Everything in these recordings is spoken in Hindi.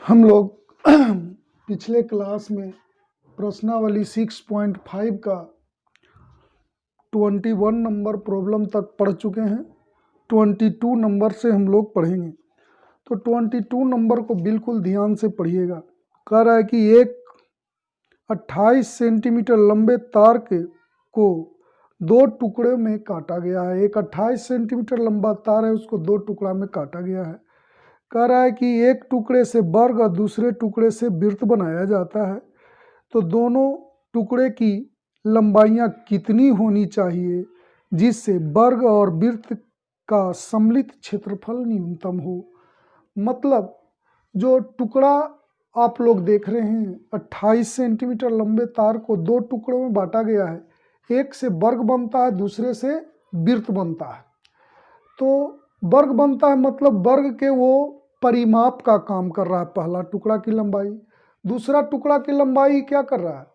हम लोग पिछले क्लास में प्रश्नावली 6.5 का 21 नंबर प्रॉब्लम तक पढ़ चुके हैं। 22 नंबर से हम लोग पढ़ेंगे, तो 22 नंबर को बिल्कुल ध्यान से पढ़िएगा। कह रहा है कि एक 28 सेंटीमीटर लंबे तार को दो टुकड़े में काटा गया है। एक 28 सेंटीमीटर लंबा तार है, उसको दो टुकड़ा में काटा गया है। कह रहा है कि एक टुकड़े से वर्ग और दूसरे टुकड़े से वृत्त बनाया जाता है, तो दोनों टुकड़े की लंबाइयाँ कितनी होनी चाहिए जिससे वर्ग और वृत्त का सम्मिलित क्षेत्रफल न्यूनतम हो। मतलब जो टुकड़ा आप लोग देख रहे हैं, 28 सेंटीमीटर लंबे तार को दो टुकड़ों में बांटा गया है। एक से वर्ग बनता है, दूसरे से वृत्त बनता है। तो वर्ग बनता है मतलब वर्ग के वो परिमाप का काम कर रहा है पहला टुकड़ा की लंबाई। दूसरा टुकड़ा की लंबाई क्या कर रहा है,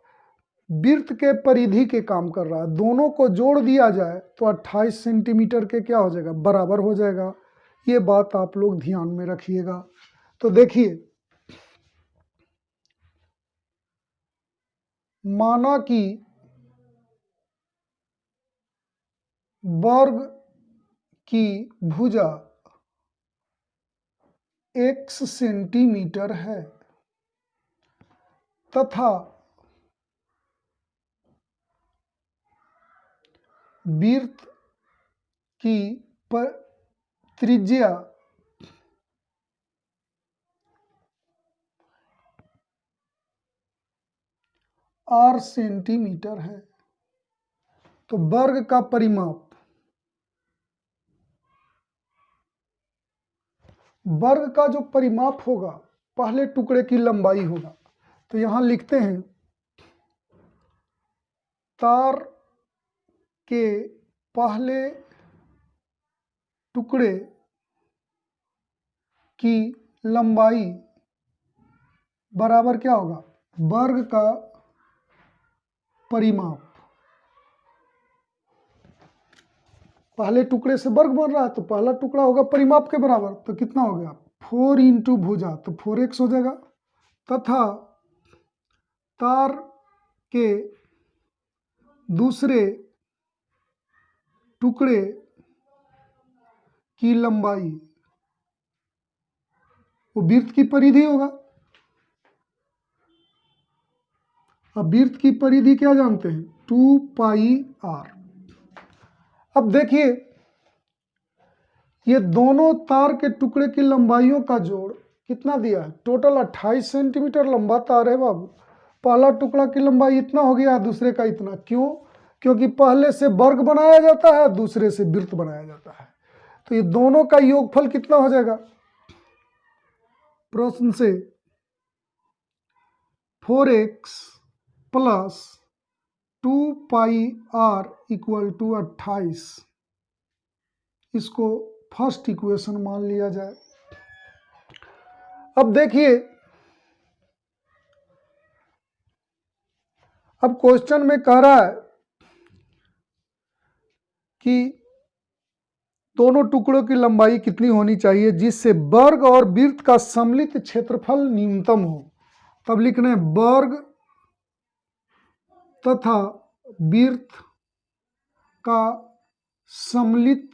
वृत्त के परिधि के काम कर रहा है। दोनों को जोड़ दिया जाए तो 28 सेंटीमीटर के क्या हो जाएगा, बराबर हो जाएगा। ये बात आप लोग ध्यान में रखिएगा। तो देखिए, माना कि वर्ग की भुजा x सेंटीमीटर है तथा वृत्त की त्रिज्या r सेंटीमीटर है, तो वर्ग का परिमाप, वर्ग का जो परिमाप होगा पहले टुकड़े की लंबाई होगा। तो यहां लिखते हैं तार के पहले टुकड़े की लंबाई बराबर क्या होगा, वर्ग का परिमाप। पहले टुकड़े से वर्ग बन रहा है तो पहला टुकड़ा होगा परिमाप के बराबर, तो कितना हो गया 4 इंटू भुजा, तो 4x हो जाएगा। तथा तार के दूसरे टुकड़े की लंबाई, वो वृत्त की परिधि होगा। अब वृत्त की परिधि क्या जानते हैं, 2 पाई r। अब देखिए, ये दोनों तार के टुकड़े की लंबाइयों का जोड़ कितना दिया है, टोटल 28 सेंटीमीटर लंबा तार है बाबू। पहला टुकड़ा की लंबाई इतना हो गया, दूसरे का इतना। क्यों? क्योंकि पहले से वर्ग बनाया जाता है, दूसरे से वृत्त बनाया जाता है। तो ये दोनों का योगफल कितना हो जाएगा, प्रश्न से 4x plus 2 pi r equal to 28, इसको फर्स्ट इक्वेशन मान लिया जाए। अब देखिए, अब क्वेश्चन में कह रहा है कि दोनों टुकड़ों की लंबाई कितनी होनी चाहिए जिससे वर्ग और वृत्त का सम्मिलित क्षेत्रफल न्यूनतम हो। तब लिखने हैं वर्ग तथा वृत्त का सम्मिलित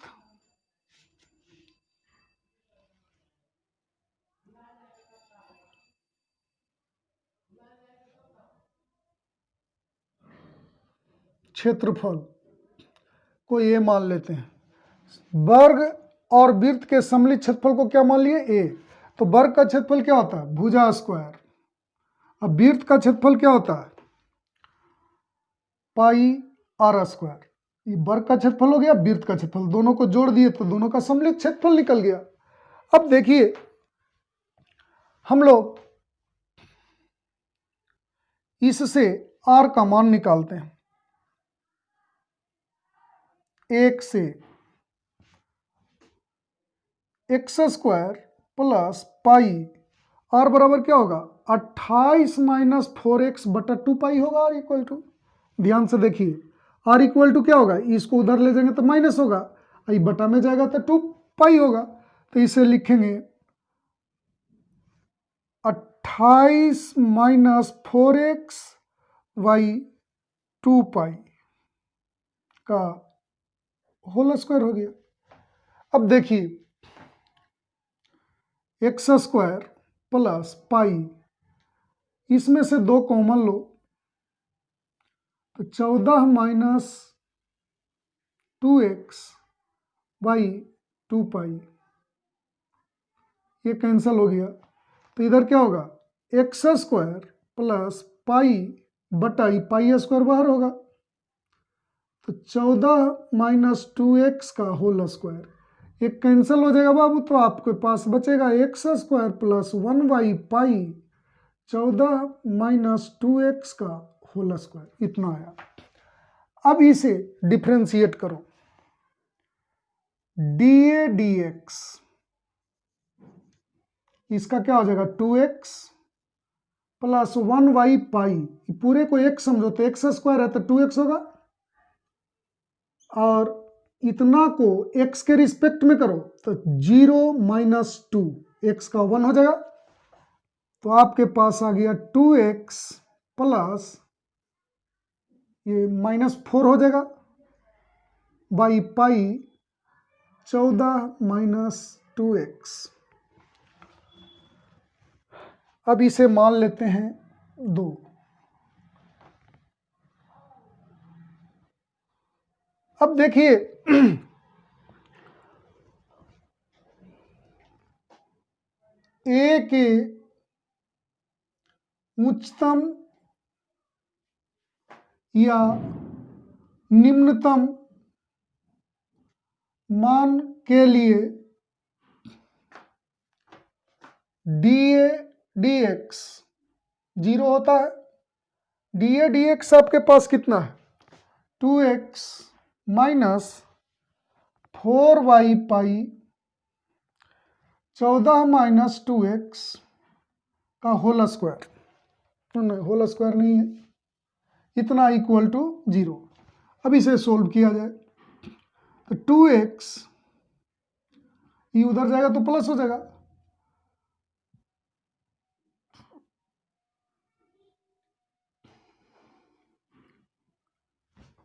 क्षेत्रफल को ये मान लेते हैं। वर्ग और वृत्त के सम्मिलित क्षेत्रफल को क्या मान लिए, a। तो वर्ग का क्षेत्रफल क्या होता है, भुजा स्क्वायर। अब वृत्त का क्षेत्रफल क्या होता है, पाई r स्क्वायर। ये वर्ग का क्षेत्रफल हो गया, वृत्त का क्षेत्रफल, दोनों को जोड़ दिए तो दोनों का सम्मिलित क्षेत्रफल निकल गया। अब देखिए, हम लोग इससे r का मान निकालते हैं। 1 से x square plus pi, r बराबर क्या होगा, 28 माइनस 4x बटा 2 पाई होगा r इक्वल टू। ध्यान से देखिए, r इक्वल टू क्या होगा, इसको उधर ले जाएंगे तो माइनस होगा, ये बटा में जाएगा तो 2 पाई होगा। तो इसे लिखेंगे 28 माइनस 4x वाई 2 पाई का होल स्क्वायर हो गया। अब देखिए एक्स स्क्वायर प्लस पाई, इसमें से 2 कॉमन लो तो 14 माइनस 2x बाई 2 पाई, ये कैंसिल हो गया। तो इधर क्या होगा, एक्स स्क्वायर प्लस पाई बटा पाई स्क्वायर बाहर होगा, तो 14 माइनस 2x का होल स्क्वायर, एक कैंसिल हो जाएगा बाबू, तो आपके पास बचेगा x square plus 1 by pi 14 minus 2x का होल स्क्वायर, इतना आया। अब इसे डिफ्रेंशिएट करो, डी डी एक्स, इसका क्या हो जाएगा 2x प्लस 1 वाई पाई, पूरे को x समझो तो एक्स स्क्वायर है तो 2x होगा, और इतना को x के रिस्पेक्ट में करो तो 0 माइनस 2, एक्स का 1 हो जाएगा, तो आपके पास आ गया 2x प्लस ये -4 हो जाएगा बाई पाई 14 माइनस 2x। अब इसे मान लेते हैं 2। अब देखिए ए के उच्चतम या निम्नतम मान के लिए डी ए डी एक्स 0 होता है। डी ए डी एक्स आपके पास कितना है 2x माइनस 4 वाई पाई 14 माइनस 2x का होल स्क्वायर, नहीं होल स्क्वायर नहीं है, इतना इक्वल टू 0। अब इसे सोल्व किया जाए तो 2x ये उधर जाएगा तो प्लस हो जाएगा,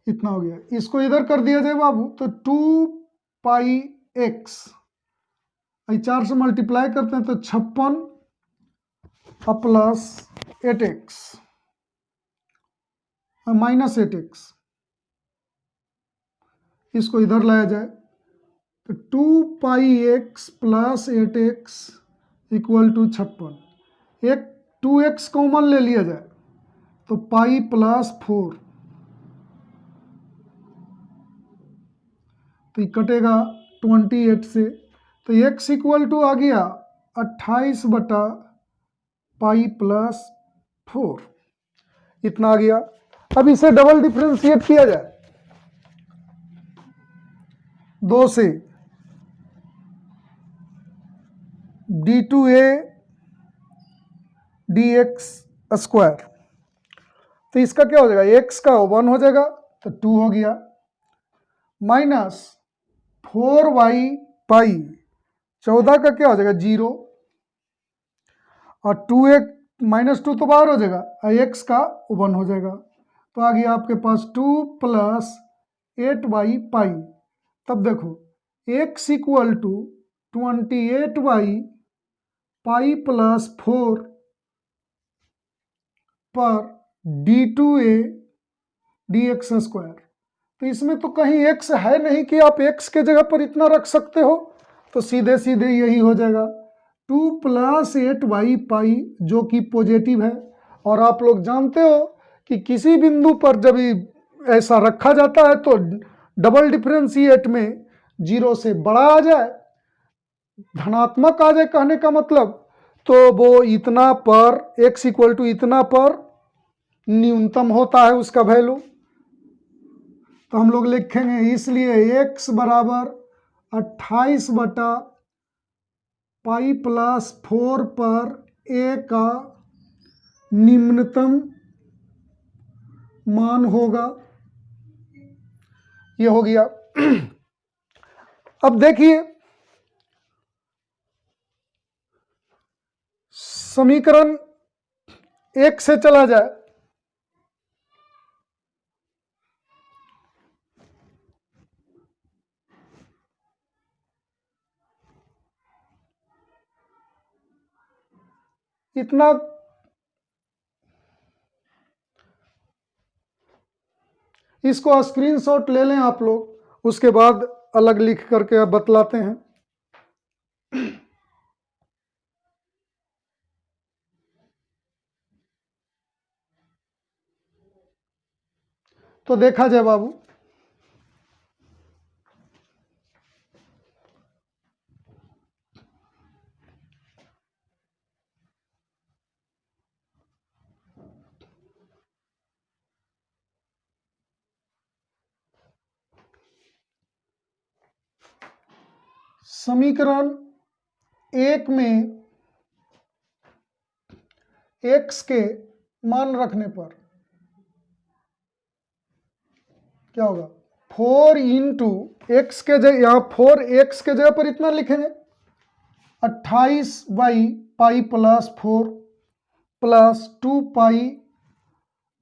इतना हो गया। इसको इधर कर दिया जाए बाबू तो 2 पाई एक्स, 4 से मल्टीप्लाई करते हैं तो 56 प्लस 8x माइनस 8x, इसको इधर लाया जाए तो 2 pi x plus 8x equal to 56, एक 2x कॉमन ले लिया जाए तो पाई प्लस 4, तो ये कटेगा 28 से, तो x इक्वल टू आ गया 28 बटा पाई प्लस 4, इतना आ गया। अब इसे डबल डिफ्रेंशिएट किया जाए 2 से, d2a dx स्क्वायर, तो इसका क्या हो जाएगा x का 1 हो जाएगा तो 2 हो गया, माइनस 4y पाई 14 का क्या हो जाएगा 0, और 2x माइनस 2 तो बाहर हो जाएगा और x का 1 हो जाएगा, तो आ गया आपके पास 2 प्लस 8y पाई। तब देखो x equal to 28y pi plus 4 पर d2a dx स्क्वायर, तो इसमें तो कहीं x है नहीं कि आप x के जगह पर इतना रख सकते हो, तो सीधे सीधे यही हो जाएगा 2 प्लस 8y पाई जो कि पॉजिटिव है, और आप लोग जानते हो कि किसी बिंदु पर जब ऐसा रखा जाता है तो डबल डिफरेंशिएट में 0 से बड़ा आ जाए, धनात्मक आ जाए, कहने का मतलब तो वो इतना पर x इक्वल टू इतना पर न्यूनतम होता है उसका वैल्यू, तो हम लोग लिखेंगे इसलिए x बराबर 28 बटा पाई प्लस 4 पर a का निम्नतम मान होगा, ये हो गया। अब देखिए समीकरण 1 से चला जाए, इतना इसको स्क्रीनशॉट ले लें आप लोग, उसके बाद अलग लिख करके अब बतलाते हैं। तो देखा जाए बाबू, समीकरण 1 में x के मान रखने पर क्या होगा, 4 इंटू एक्स के जगह, यहाँ 4x के जगह पर इतना लिखेंगे 28/पाई plus 4 plus 2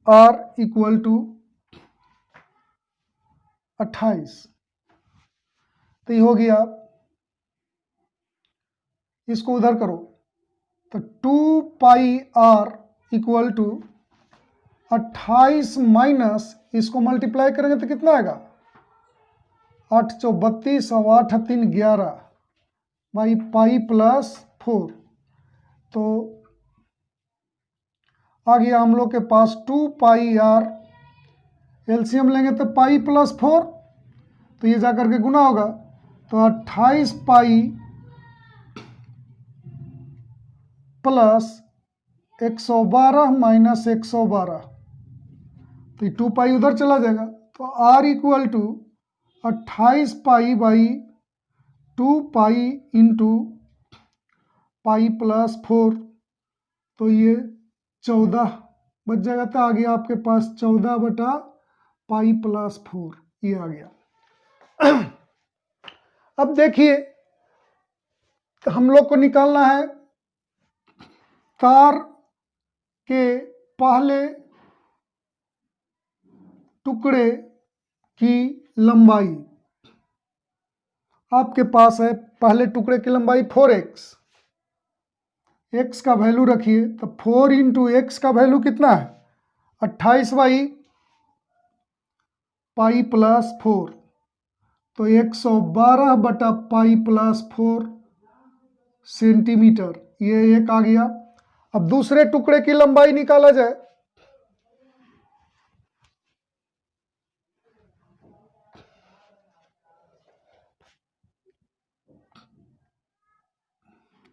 r equal to 28। तो ये हो गया, इसको उधर करो तो 2 r इक्वल टू 28 माइनस, इसको मल्टीप्लाई करेंगे तो कितना आएगा, 8 × 4 = 32 और 8 × 3 = 11 बाई पाई प्लस 4। तो आ गया हम लोग के पास 2 एलसीएम लेंगे तो पाई प्लस 4, तो ये जाकर के गुना होगा, तो 28 पाई प्लस 112 माइनस 112, तो 2 पाई उधर चला जाएगा, तो r equal to 28 pi by 2 pi into pi plus 4, तो ये 14 बच जाएगा। तो आ गया आपके पास 14/पाई प्लस 4, ये आ गया। अब देखिए, तो हम लोग को निकालना है तार के पहले टुकड़े की लंबाई। आपके पास है पहले टुकड़े की लंबाई 4x, x का वैल्यू रखिए, तो 4 इंटू एक्स का वैल्यू कितना है, 28/पाई प्लस 4, तो 112/पाई प्लस 4 सेंटीमीटर, ये एक आ गया। अब दूसरे टुकड़े की लंबाई निकाला जाए,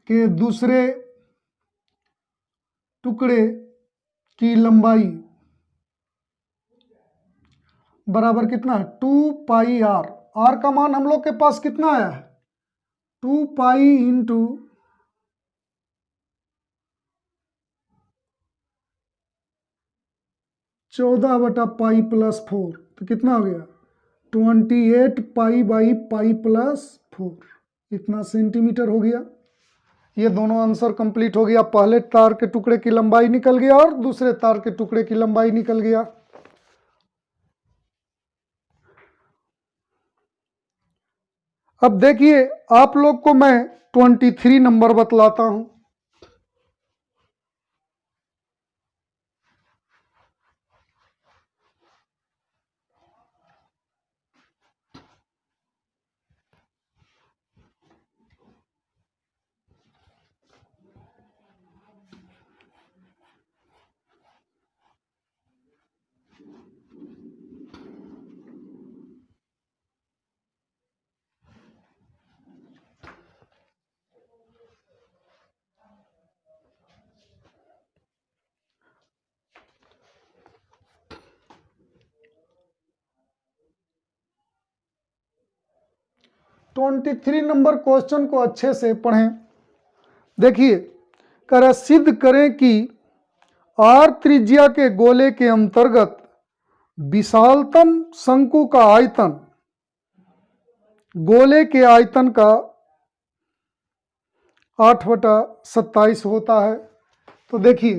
कि दूसरे टुकड़े की लंबाई बराबर कितना है, 2 r का मान हम लोग के पास कितना आया है, 2 पाई इंटू 14/पाई प्लस 4, तो कितना हो गया, 28 पाई प्लस 4, इतना सेंटीमीटर हो गया। ये दोनों आंसर कंप्लीट हो गया, पहले तार के टुकड़े की लंबाई निकल गया और दूसरे तार के टुकड़े की लंबाई निकल गया। अब देखिए, आप लोग को मैं 23 नंबर बतलाता हूं। तो 23 नंबर क्वेश्चन को अच्छे से पढ़ें। देखिए, कह रहा सिद्ध करें कि r त्रिज्या के गोले के अंतर्गत विशालतम शंकु का आयतन गोले के आयतन का 8/27 होता है। तो देखिए,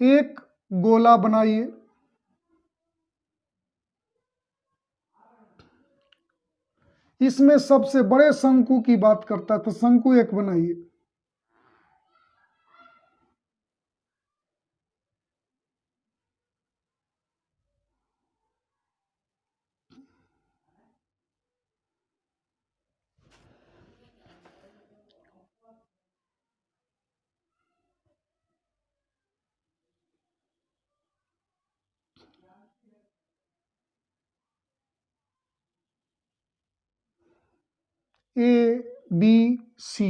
एक गोला बनाइए, इसमें सबसे बड़े शंकु की बात करता है, तो शंकु एक बनाइए। ए बी सी,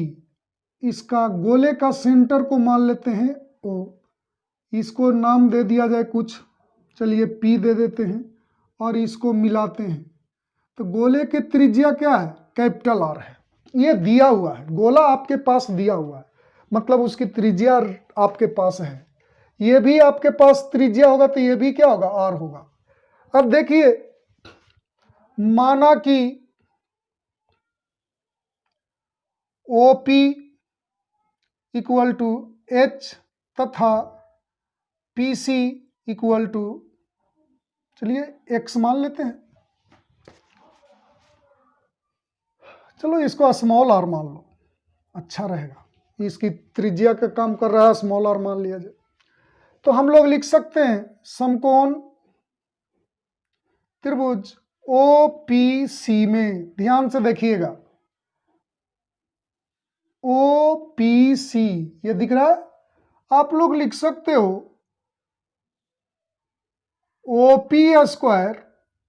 इसका गोले का सेंटर को मान लेते हैं ओ, इसको नाम दे दिया जाए कुछ, चलिए पी दे देते हैं, और इसको मिलाते हैं। तो गोले की त्रिज्या क्या है? कैपिटल आर है। ये दिया हुआ है, गोला आपके पास दिया हुआ है, मतलब उसकी त्रिज्या आपके पास है। ये भी आपके पास त्रिज्या होगा तो ये भी क्या होगा? आर होगा। अब देखिए, माना कि OP इक्वल टू H तथा PC इक्वल टू, चलिए X मान लेते हैं, चलो इसको स्मॉल आर मान लो, अच्छा रहेगा, इसकी त्रिज्या का काम कर रहा है, स्मॉल आर मान लिया जाए। तो हम लोग लिख सकते हैं समकोण त्रिभुज OPC में, ध्यान से देखिएगा, OPC ये दिख रहा है, आप लोग लिख सकते हो OP square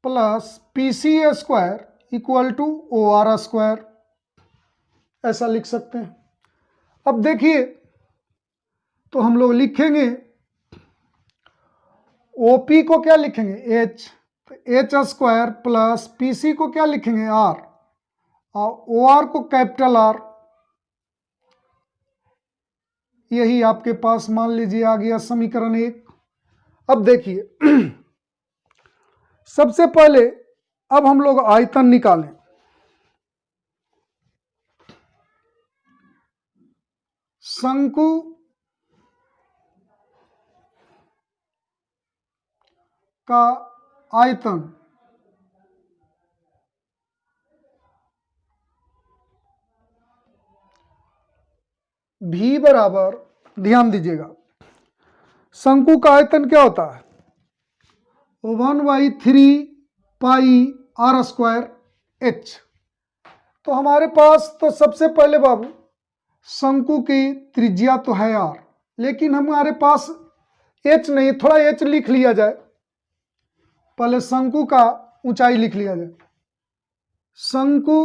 plus PC square equal to OR square, ऐसा लिख सकते हैं। अब देखिए, तो हम लोग लिखेंगे OP को क्या लिखेंगे? H, तो H स्क्वायर प्लस PC को क्या लिखेंगे? R, और OR को कैपिटल R। यही आपके पास मान लीजिए आ गया समीकरण 1। अब देखिए, सबसे पहले अब हम लोग आयतन निकालें। शंकु का आयतन भी बराबर, ध्यान दीजिएगा, शंकु का आयतन क्या होता है? 1/3 पाई आर स्क्वायर H। तो हमारे पास तो सबसे पहले बाबू शंकु की त्रिज्या तो है R, लेकिन हमारे पास H नहीं, थोड़ा H लिख लिया जाए, पहले शंकु का ऊंचाई लिख लिया जाए। शंकु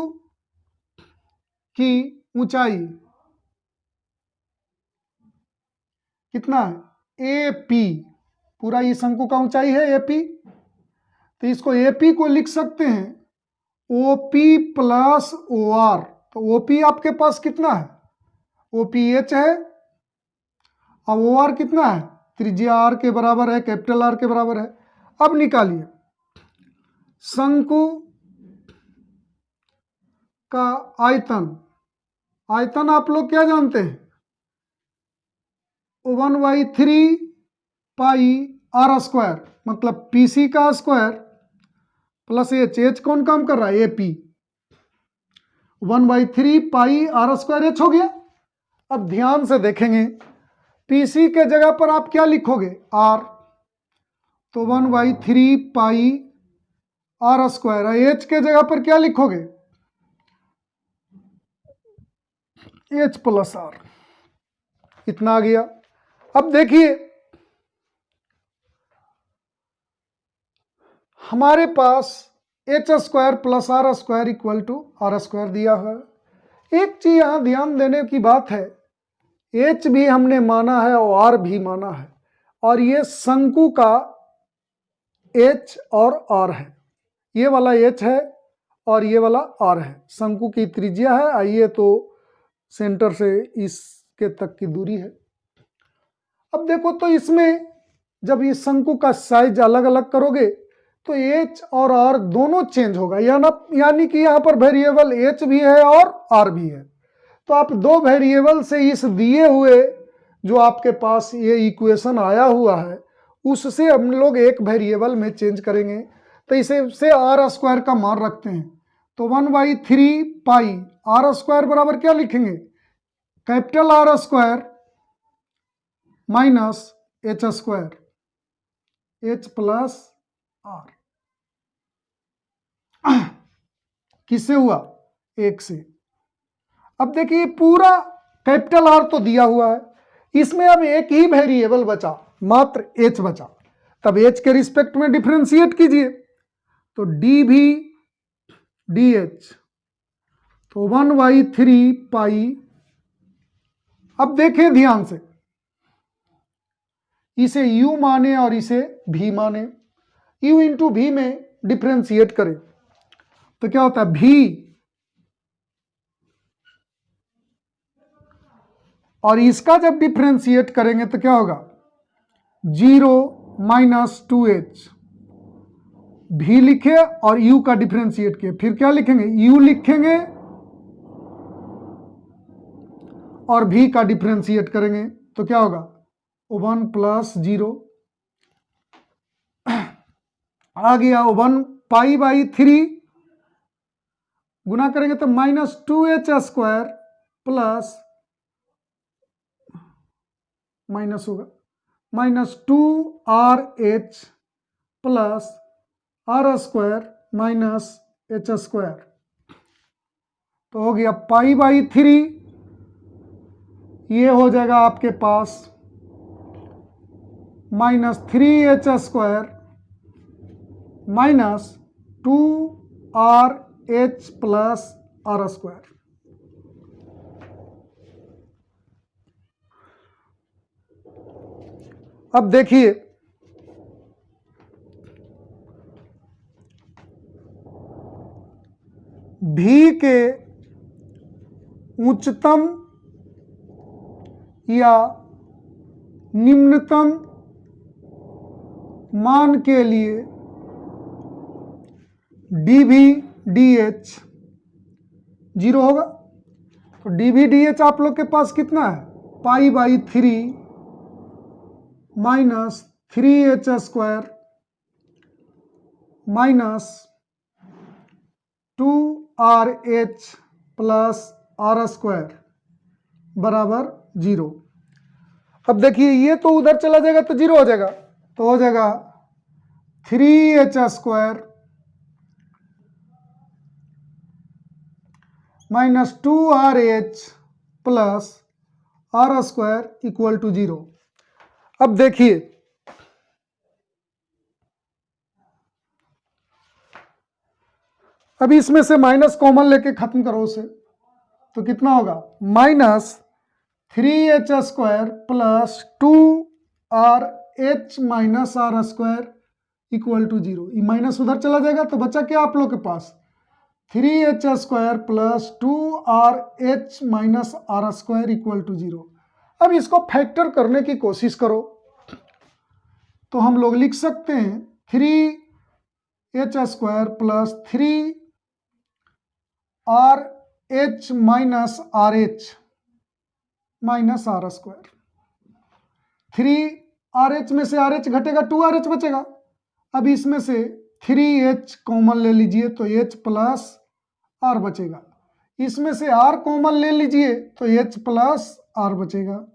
की ऊंचाई कितना है? AP, पूरा ये शंकु का ऊंचाई है AP, तो इसको AP को लिख सकते हैं OP प्लस OR। तो OP आपके पास कितना है? OPH है, और OR कितना है? त्रिज्या R के बराबर है, कैपिटल R के बराबर है। अब निकालिए शंकु का आयतन, आयतन आप लोग क्या जानते हैं? 1/3 पाई आर स्क्वायर, मतलब PC का स्क्वायर प्लस H कौन काम कर रहा है? AP। 1/3 pi R square H हो गया। अब ध्यान से देखेंगे, PC के जगह पर आप क्या लिखोगे? R, तो 1/3 पाई आर स्क्वायर। H के जगह पर क्या लिखोगे? H प्लस R, इतना आ गया। अब देखिए, हमारे पास H square plus R square equal to R square दिया हुआ है। एक चीज यहां ध्यान देने की बात है, H भी हमने माना है और R भी माना है, और ये शंकु का H और R है, ये वाला H है और ये वाला R है, शंकु की त्रिज्या है, आइए तो सेंटर से इसके तक की दूरी है। अब देखो, तो इसमें जब ये शंकु का साइज अलग अलग करोगे तो H और R दोनों चेंज होगा, यानी कि यहाँ पर वेरिएबल H भी है और R भी है। तो आप दो वेरिएबल से इस दिए हुए जो आपके पास ये इक्वेशन आया हुआ है उससे हम लोग एक वेरिएबल में चेंज करेंगे। तो इसे से आर स्क्वायर का मान रखते हैं, तो 1/3 पाई आर स्क्वायर बराबर क्या लिखेंगे, capital R square minus H square, H plus R. किससे हुआ, एक से। अब देखिए पूरा कैपिटल आर तो दिया हुआ है, इसमें अब एक ही वेरिएबल बचा, मात्र एच बचा। तब एच के रिस्पेक्ट में डिफरेंशिएट कीजिए, तो डी भी डी एच, तो 1/3 पाई। अब देखें ध्यान से, इसे u माने और इसे v माने, u इंटू v में डिफरेंशिएट करें तो क्या होता है v, और इसका जब डिफरेंशिएट करेंगे तो क्या होगा 0 माइनस 2h। v लिखे और u का डिफरेंशिएट किए, फिर क्या लिखेंगे u लिखेंगे और v का डिफरेंशिएट करेंगे तो क्या होगा 1 प्लस 0 आ गया, 1π/3 गुना करेंगे तो -2h स्क्वायर प्लस माइनस होगा -2RH plus are square minus H square, तो हो गया π/3। ये हो जाएगा आपके पास -3h square minus 2RH plus are square. अब देखिए भी के उच्चतम या निम्नतम मान के लिए डी भी डी एच 0 होगा। तो डी भी डी एच आप लोग के पास कितना है π/3 minus 3h square minus 2RH plus are square बराबर 0। अब देखिए ये तो उधर चला जाएगा तो 0 हो जाएगा, तो हो जाएगा 3h square minus 2RH plus are square equal to 0। अब देखिए अब इसमें से माइनस कॉमन लेके खत्म करो उसे, तो कितना होगा -3h square plus 2RH minus R square equal to 0। ये माइनस उधर चला जाएगा तो बचा क्या आप लोग के पास 3h square plus 2RH minus R square equal to 0। अब इसको फैक्टर करने की कोशिश करो तो हम लोग लिख सकते हैं 3h square plus 3RH minus RH minus R square. 3RH में से RH घटेगा 2RH बचेगा। अब इसमें से 3h कॉमन ले लीजिए तो h प्लस r बचेगा, इसमें से r कॉमन ले लीजिए तो h प्लस r बचेगा।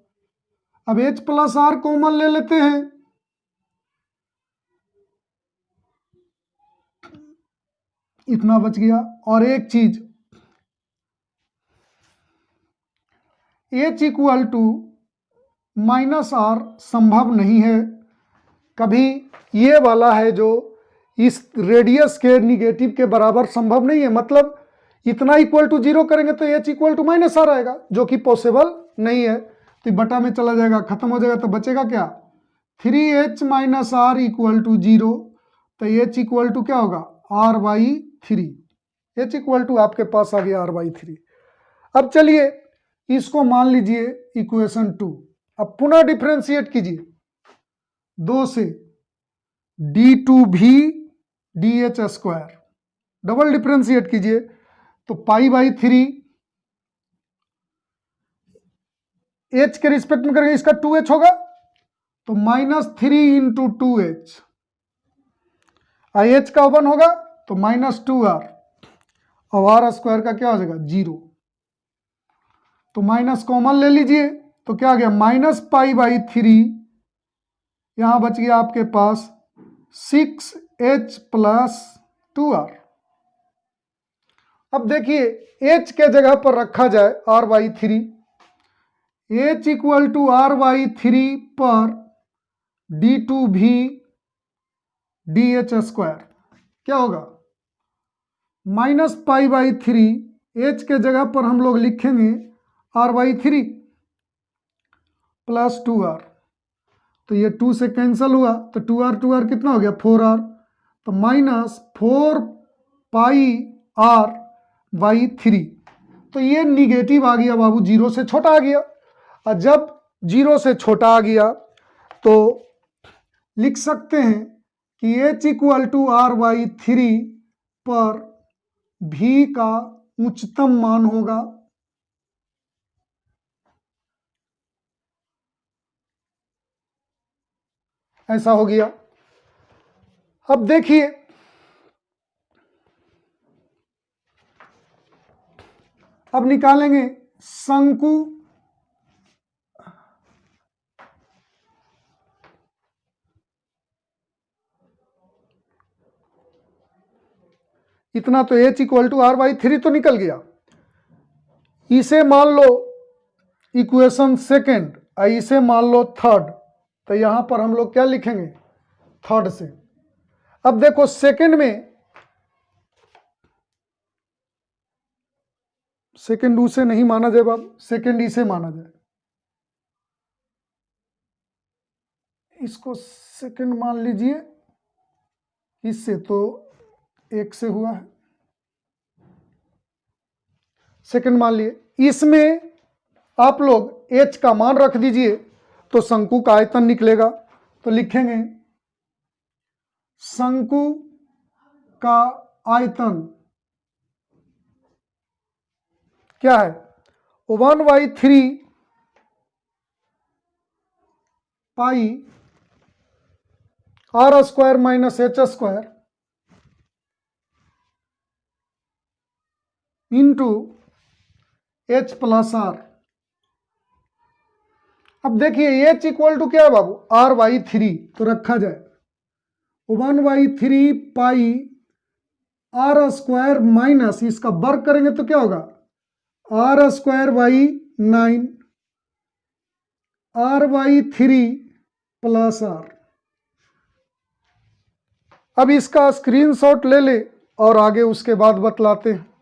अब h प्लस r कॉमन ले लेते हैं, इतना बच गया। और एक चीज h equal to minus r संभव नहीं है कभी, ये वाला है जो इस रेडियस के निगेटिव के बराबर संभव नहीं है, मतलब इतना इक्वल टू 0 करेंगे तो h equal to minus r आएगा जो कि पॉसिबल नहीं है। तो बटा में चला जाएगा, खत्म हो जाएगा, तो बचेगा क्या 3h minus r equal to 0। तो h इक्वल टू क्या होगा r/3, h इक्वल टू आपके पास आ गया r/3। अब चलिए इसको मान लीजिए इक्वेशन 2। अब पुनः डिफरेंशिएट कीजिए 2 से d2v dh square, double differentiate कीजिए तो π/3 एच के रिस्पेक्ट में करेंगे इसका 2h होगा, तो -3 इंटू 2h, एच का 1 होगा तो -2r, और आर स्क्वायर का क्या हो जाएगा 0, तो माइनस कॉमन ले लीजिए तो क्या आ गया -π/3, यहां बच गया आपके पास 6h + 2r। अब देखिए h के जगह पर रखा जाए r/3, h = r/3 पर d2v dh², क्या होगा -π/3, h के जगह पर हम लोग लिखेंगे r/3 + 2r, तो ये 2 से कैंसिल हुआ तो 2r कितना हो गया 4r, तो -4πr/3, तो ये निगेटिव आ गया बाबू, 0 से छोटा आ गया। और जब 0 से छोटा आ गया तो लिख सकते हैं कि h = r/3 पर v का उच्चतम मान होगा, ऐसा हो गया। अब देखिए अब निकालेंगे शंकु इतना, तो h = r/3 तो निकल गया। इसे मान लो इक्वेशन सेकंड और इसे मान लो थर्ड, तो यहां पर हम लोग क्या लिखेंगे थर्ड से। अब देखो सेकंड में, सेकंड उसे नहीं माना जाए बाब, सेकंड इसे माना जाए, इसको सेकंड मान लीजिए, इससे तो 1 से हुआ है, सेकंड मान लिए। इसमें आप लोग h का मान रख दीजिए तो शंकु का आयतन निकलेगा, तो लिखेंगे शंकु का आयतन क्या है 1/3 पाई r² - h² into h + r। अब देखिए h = क्या है बाबू r/3, तो रखा जाए 1/3 पाई r² - इसका वर्ग करेंगे तो क्या होगा r²/9 r/3 + r। अब इसका स्क्रीनशॉट ले ले और आगे उसके बाद बतलाते हैं।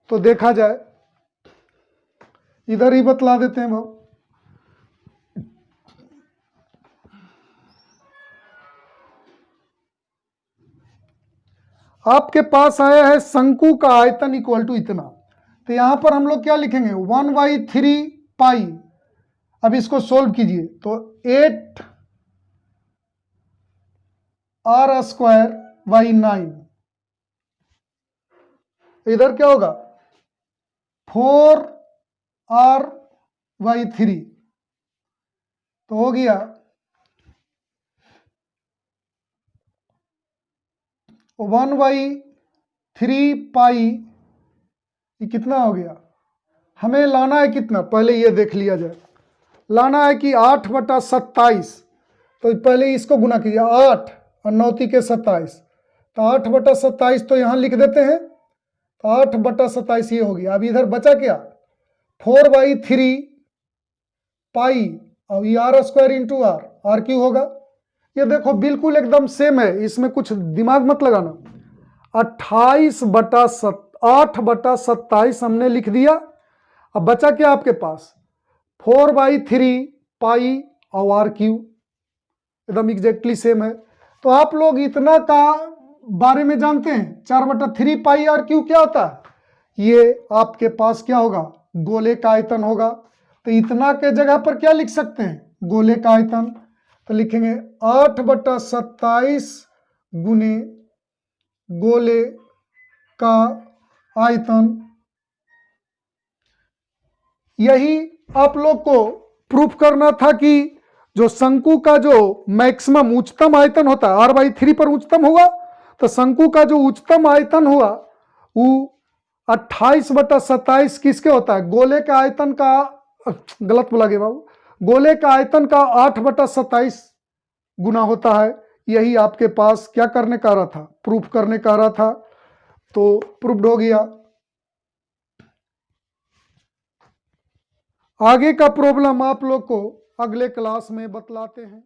तो देखा जाए, इधर ही बतला देते हैं भाव। आपके पास आया है शंकु का आयतन = इतना, तो यहां पर हम लोग क्या लिखेंगे 1/3 पाई। अब इसको सोल्व कीजिए तो 8r²/9, इधर क्या होगा 4r/3, तो हो गया 1/3 पाई, ये कितना हो गया, हमें लाना है कितना, पहले ये देख लिया जाए। लाना है कि 8/27, तो पहले इसको गुना कीजिए 8 और 9 के 27, तो 8/27 तो यहाँ लिख देते हैं, तो 8/27 ये हो गया। अब इधर बचा क्या 4/3 पाई और ये r² इंटू r क्यों होगा। ये देखो बिल्कुल एकदम सेम है, इसमें कुछ दिमाग मत लगाना। 8/27 हमने लिख दिया। अब बचा क्या आपके पास 4/3 पाई और r क्यू, एकदम एग्जैक्टली सेम है। तो आप लोग इतना का बारे में जानते हैं 4/3 पाई r क्यू क्या होता है, ये आपके पास क्या होगा गोले का आयतन होगा। तो इतना के जगह पर क्या लिख सकते हैं गोले का आयतन, तो लिखेंगे 8/27 गुने गोले का आयतन। यही आप लोग को प्रूफ करना था कि जो शंकु का जो मैक्सिमम उच्चतम आयतन होता है r/3 पर उच्चतम होगा, तो शंकु का जो उच्चतम आयतन हुआ वो 28/27 किसके होता है, गोले के आयतन का, गलत बोला गया बाबू, गोले का आयतन का 8/27 गुना होता है। यही आपके पास क्या करने का रहा था, प्रूफ करने का रहा था, तो प्रूफ्ड हो गया। आगे का प्रॉब्लम आप लोग को अगले क्लास में बतलाते हैं।